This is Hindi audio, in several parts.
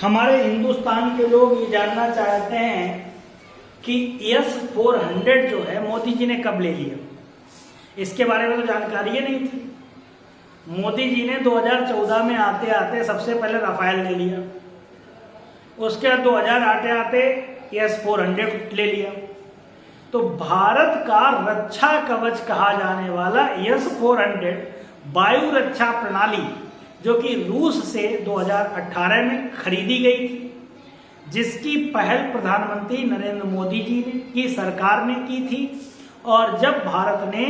हमारे हिंदुस्तान के लोग ये जानना चाहते हैं कि S-400 जो है मोदी जी ने कब ले लिया। इसके बारे में तो जानकारी ही नहीं थी। मोदी जी ने 2014 में आते आते सबसे पहले राफेल ले लिया, उसके बाद 2000 आते आते S-400 ले लिया। तो भारत का रक्षा कवच कहा जाने वाला S-400 वायु रक्षा प्रणाली जो कि रूस से 2018 में खरीदी गई थी, जिसकी पहल प्रधानमंत्री नरेंद्र मोदी जी ने की सरकार ने की थी, और जब भारत ने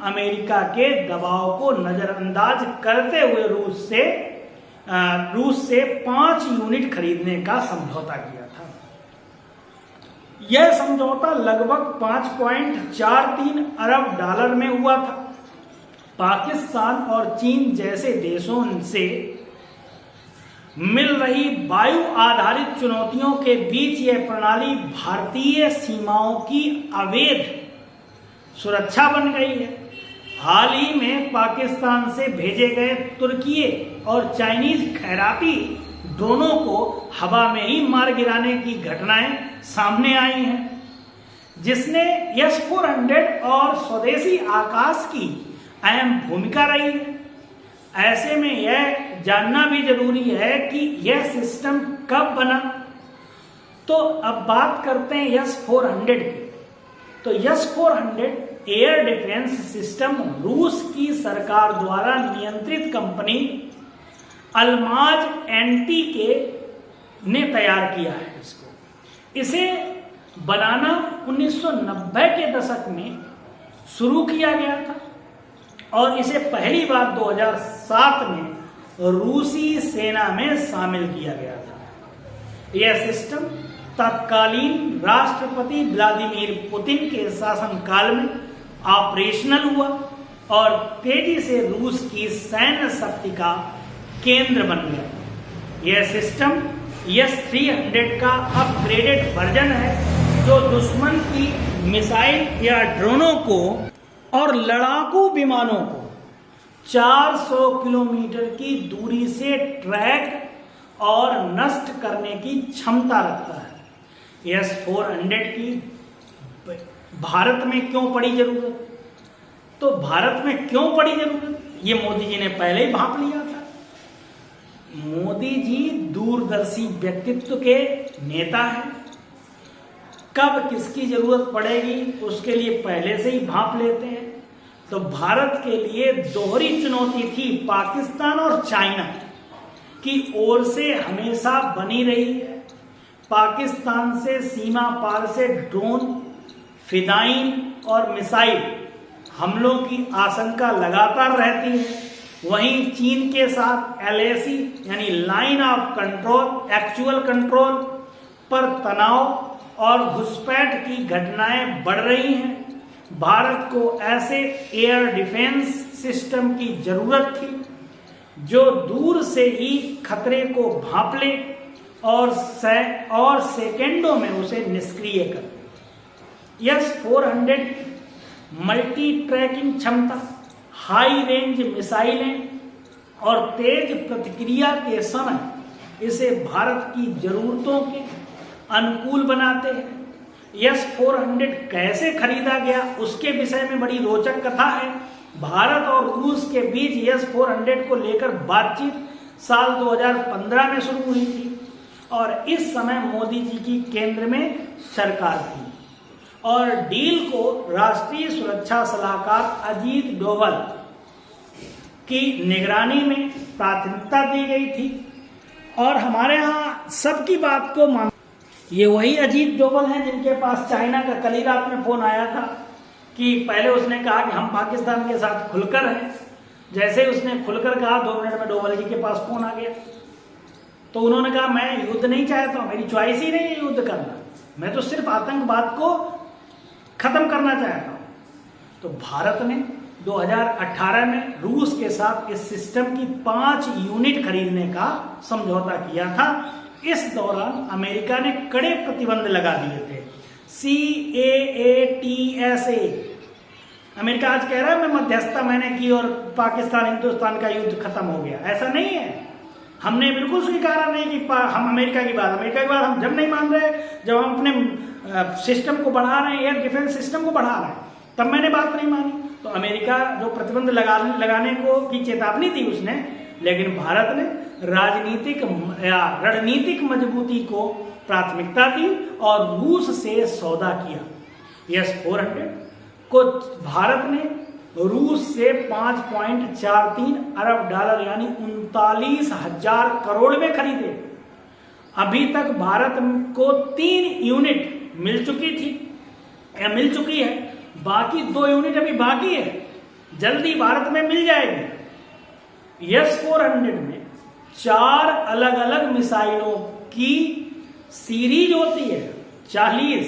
अमेरिका के दबाव को नजरअंदाज करते हुए रूस से 5 यूनिट खरीदने का समझौता किया था। यह समझौता लगभग 5.43 अरब डॉलर में हुआ था। पाकिस्तान और चीन जैसे देशों से मिल रही वायु आधारित चुनौतियों के बीच यह प्रणाली भारतीय सीमाओं की अवैध सुरक्षा बन गई है। हाल ही में पाकिस्तान से भेजे गए तुर्कीय और चाइनीज खैराती ड्रोनों को हवा में ही मार गिराने की घटनाएं सामने आई हैं, जिसने S-400 और स्वदेशी आकाश की अहम भूमिका रही है। ऐसे में यह जानना भी जरूरी है कि यह सिस्टम कब बना। तो अब बात करते हैं S-400 की। तो S-400 एयर डिफेंस सिस्टम रूस की सरकार द्वारा नियंत्रित कंपनी अल्माज एनटी के ने तैयार किया है। इसे बनाना 1990 के दशक में शुरू किया गया था और इसे पहली बार 2007 में रूसी सेना में शामिल किया गया था। यह सिस्टम तत्कालीन राष्ट्रपति व्लादिमीर पुतिन के शासनकाल में ऑपरेशनल हुआ और तेजी से रूस की सैन्य शक्ति का केंद्र बन गया। यह सिस्टम S-300 का अपग्रेडेड वर्जन है, जो दुश्मन की मिसाइल या ड्रोनों को और लड़ाकू विमानों को 400 किलोमीटर की दूरी से ट्रैक और नष्ट करने की क्षमता रखता है। S-400 की भारत में क्यों पड़ी जरूरत? तो भारत में क्यों पड़ी जरूरत, ये मोदी जी ने पहले ही भांप लिया था। मोदी जी दूरदर्शी व्यक्तित्व के नेता हैं। कब किसकी जरूरत पड़ेगी उसके लिए पहले से ही भांप लेते हैं। तो भारत के लिए दोहरी चुनौती थी पाकिस्तान और चाइना की ओर से हमेशा बनी रही है। पाकिस्तान से सीमा पार से ड्रोन, फिदाइन और मिसाइल हमलों की आशंका लगातार रहती है। वहीं चीन के साथ LAC यानी line of control, actual control पर तनाव और घुसपैठ की घटनाएं बढ़ रही हैं। भारत को ऐसे एयर डिफेंस सिस्टम की जरूरत थी जो दूर से ही खतरे को भांप ले और सेकेंडों में उसे निष्क्रिय कर दे। S-400 मल्टी ट्रैकिंग क्षमता, हाई रेंज मिसाइलें और तेज प्रतिक्रिया के समय इसे भारत की जरूरतों के अनुकूल बनाते हैं। S-400 कैसे खरीदा गया उसके विषय में बड़ी रोचक कथा है। भारत और रूस के बीच S-400 को लेकर बातचीत साल 2015 में शुरू हुई थी और इस समय मोदी जी की केंद्र में सरकार थी और डील को राष्ट्रीय सुरक्षा सलाहकार अजीत डोभाल की निगरानी में प्राथमिकता दी गई थी और हमारे यहाँ सबकी बात को मान। ये वही अजीत डोभाल हैं जिनके पास चाइना का कल ही रात में फोन आया था कि पहले उसने कहा कि हम पाकिस्तान के साथ खुलकर हैं। जैसे ही उसने खुलकर कहा 2 मिनट में डोभाल जी के पास फोन आ गया। तो उन्होंने कहा मैं युद्ध नहीं चाहता हूं, मेरी चॉइस ही नहीं है युद्ध करना, मैं तो सिर्फ आतंकवाद को खत्म करना चाहता हूं। तो भारत ने 2018 में रूस के साथ इस सिस्टम की 5 यूनिट खरीदने का समझौता किया था। इस दौरान अमेरिका ने कड़े प्रतिबंध लगा दिए थे। CAATSA अमेरिका आज कह रहा है मैं मध्यस्थता मैंने की और पाकिस्तान हिंदुस्तान का युद्ध खत्म हो गया। ऐसा नहीं है। हमने बिल्कुल स्वीकारा नहीं कि हम अमेरिका की बात हम जब नहीं मान रहे, जब हम अपने सिस्टम को बढ़ा रहे हैं, एयर डिफेंस सिस्टम को बढ़ा रहे हैं, तब मैंने बात नहीं मानी। तो अमेरिका जो प्रतिबंध लगाने को की चेतावनी थी उसने, लेकिन भारत ने राजनीतिक या रणनीतिक मजबूती को प्राथमिकता दी और रूस से सौदा किया। S-400 को भारत ने रूस से 5.43 अरब डॉलर यानी 39,000 करोड़ में खरीदे। अभी तक भारत को 3 यूनिट मिल चुकी थी या मिल चुकी है, बाकी 2 यूनिट अभी बाकी है, जल्दी भारत में मिल जाएगी। S-400 में 4 अलग अलग मिसाइलों की सीरीज होती है, 40,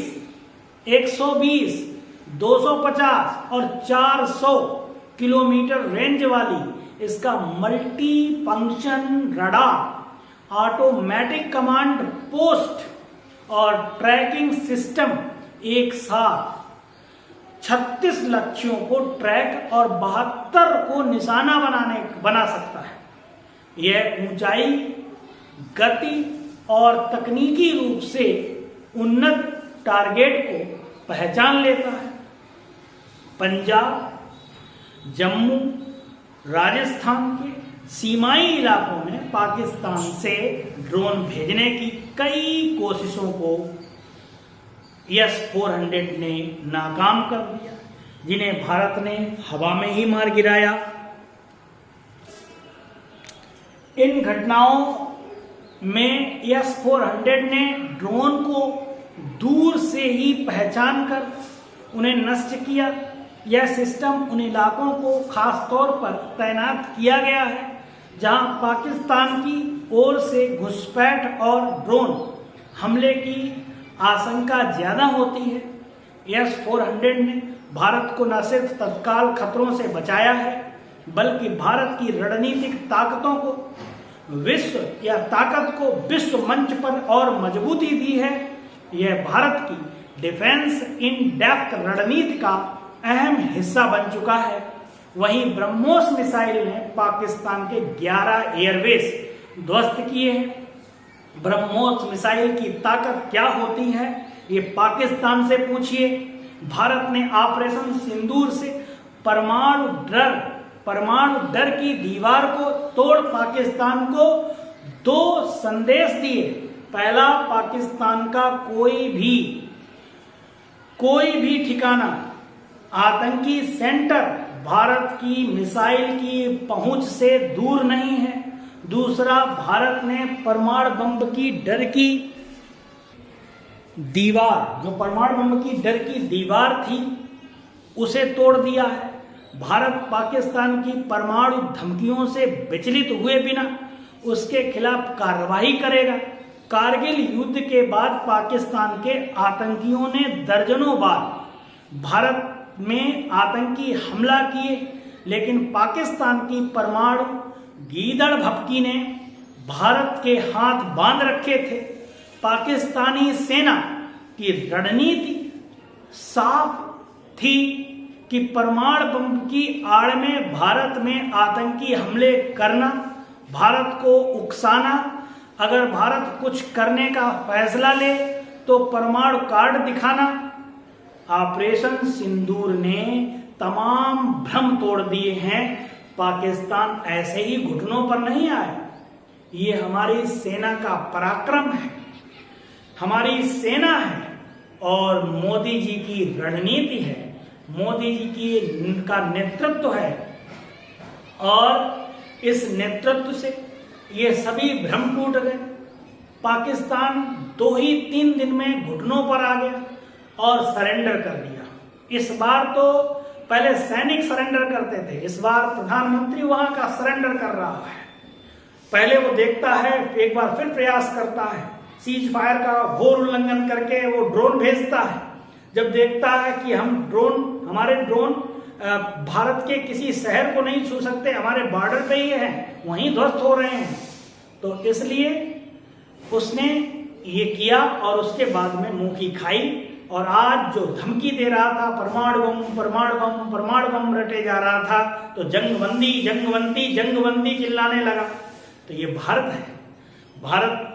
120, 250 और 400 किलोमीटर रेंज वाली इसका multi function radar, automatic command post और ट्रैकिंग सिस्टम एक साथ 36 लक्ष्यों को ट्रैक और 72 को निशाना बना सकता है। यह ऊंचाई, गति और तकनीकी रूप से उन्नत टारगेट को पहचान लेता है। पंजाब, जम्मू, राजस्थान के सीमाई इलाकों में पाकिस्तान से ड्रोन भेजने की कई कोशिशों को S-400 ने नाकाम कर दिया, जिन्हें भारत ने हवा में ही मार गिराया। इन घटनाओं में S-400 ने ड्रोन को दूर से ही पहचान कर उन्हें नष्ट किया। यह सिस्टम उन इलाकों को खास तौर पर तैनात किया गया है जहां पाकिस्तान की ओर से घुसपैठ और ड्रोन हमले की आशंका ज्यादा होती है। S-400 ने भारत को न सिर्फ तत्काल खतरों से बचाया है, बल्कि भारत की रणनीतिक ताकतों को विश्व मंच पर और मजबूती दी है। यह भारत की डिफेंस इन डेप्थ रणनीति का अहम हिस्सा बन चुका है। वहीं ब्रह्मोस मिसाइल ने पाकिस्तान के 11 एयरबेस ध्वस्त किए हैं। ब्रह्मोस मिसाइल की ताकत क्या होती है, ये पाकिस्तान से पूछिए। भारत ने ऑपरेशन सिंदूर से परमाणु डर की दीवार को तोड़ पाकिस्तान को 2 संदेश दिए। पहला, पाकिस्तान का कोई भी ठिकाना, आतंकी सेंटर भारत की मिसाइल की पहुंच से दूर नहीं है। दूसरा, भारत ने परमाणु बम की डर की दीवार, जो परमाणु बम की डर की दीवार थी, उसे तोड़ दिया है। भारत पाकिस्तान की परमाणु धमकियों से विचलित हुए बिना उसके खिलाफ कार्रवाई करेगा। कारगिल युद्ध के बाद पाकिस्तान के आतंकियों ने दर्जनों बार भारत में आतंकी हमला किए, लेकिन पाकिस्तान की परमाणु गीदड़ भपकी ने भारत के हाथ बांध रखे थे। पाकिस्तानी सेना की रणनीति साफ थी कि परमाणु बम की आड़ में भारत में आतंकी हमले करना, भारत को उकसाना, अगर भारत कुछ करने का फैसला ले तो परमाणु कार्ड दिखाना। ऑपरेशन सिंदूर ने तमाम भ्रम तोड़ दिए हैं। पाकिस्तान ऐसे ही घुटनों पर नहीं आया। ये हमारी सेना का पराक्रम है, हमारी सेना है और मोदी जी की रणनीति है, मोदी जी का नेतृत्व है। और इस नेतृत्व से ये सभी भ्रम टूट गए। पाकिस्तान 2 ही 3 दिन में घुटनों पर आ गया और सरेंडर कर दिया। इस बार तो पहले सैनिक सरेंडर करते थे, इस बार प्रधानमंत्री वहां का सरेंडर कर रहा है। पहले वो देखता है, एक बार फिर प्रयास करता है, सीज फायर का घोर उल्लंघन करके वो ड्रोन भेजता है। जब देखता है कि हमारे ड्रोन भारत के किसी शहर को नहीं छू सकते, हमारे बॉर्डर पे ही हैं, वहीं ध्वस्त हो रहे हैं, तो इसलिए उसने ये किया और उसके बाद में मुंह की खाई। और आज जो धमकी दे रहा था, परमाणु बम रटे जा रहा था, तो जंगबंदी चिल्लाने लगा। तो ये भारत है। भारत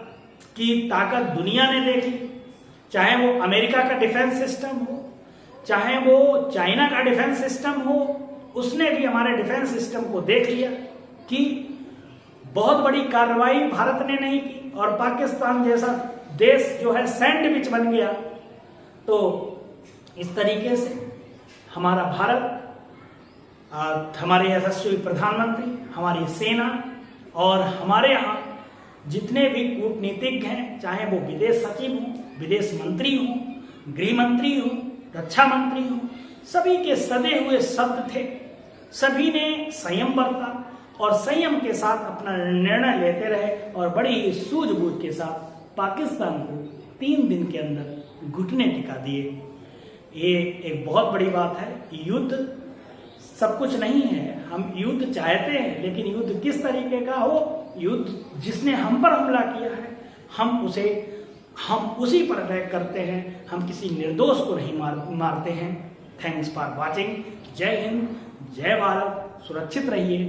की ताकत दुनिया ने देख ली, चाहे वो अमेरिका का डिफेंस सिस्टम हो, चाहे वो चाइना का डिफेंस सिस्टम हो, उसने भी हमारे डिफेंस सिस्टम को देख लिया कि बहुत बड़ी कार्रवाई भारत ने नहीं की और पाकिस्तान जैसा देश जो है सैंडविच बन गया। तो इस तरीके से हमारा भारत, हमारे यशस्वी प्रधानमंत्री, हमारी सेना और हमारे यहाँ जितने भी कूटनीतिज्ञ हैं, चाहे वो विदेश सचिव हों, विदेश मंत्री हों, गृह मंत्री हों, रक्षा मंत्री हों, सभी के सदे हुए शब्द थे। सभी ने संयम बरता और संयम के साथ अपना निर्णय लेते रहे और बड़ी ही सूझबूझ के साथ पाकिस्तान को 3 दिन के अंदर घुटने टिका दिए। ये एक बहुत बड़ी बात है। युद्ध सब कुछ नहीं है, हम युद्ध चाहते हैं, लेकिन युद्ध किस तरीके का हो, युद्ध जिसने हम पर हमला किया है हम उसी पर अटैक करते हैं, हम किसी निर्दोष को नहीं मारते हैं। Thanks for watching. जय हिंद, जय भारत, सुरक्षित रहिए।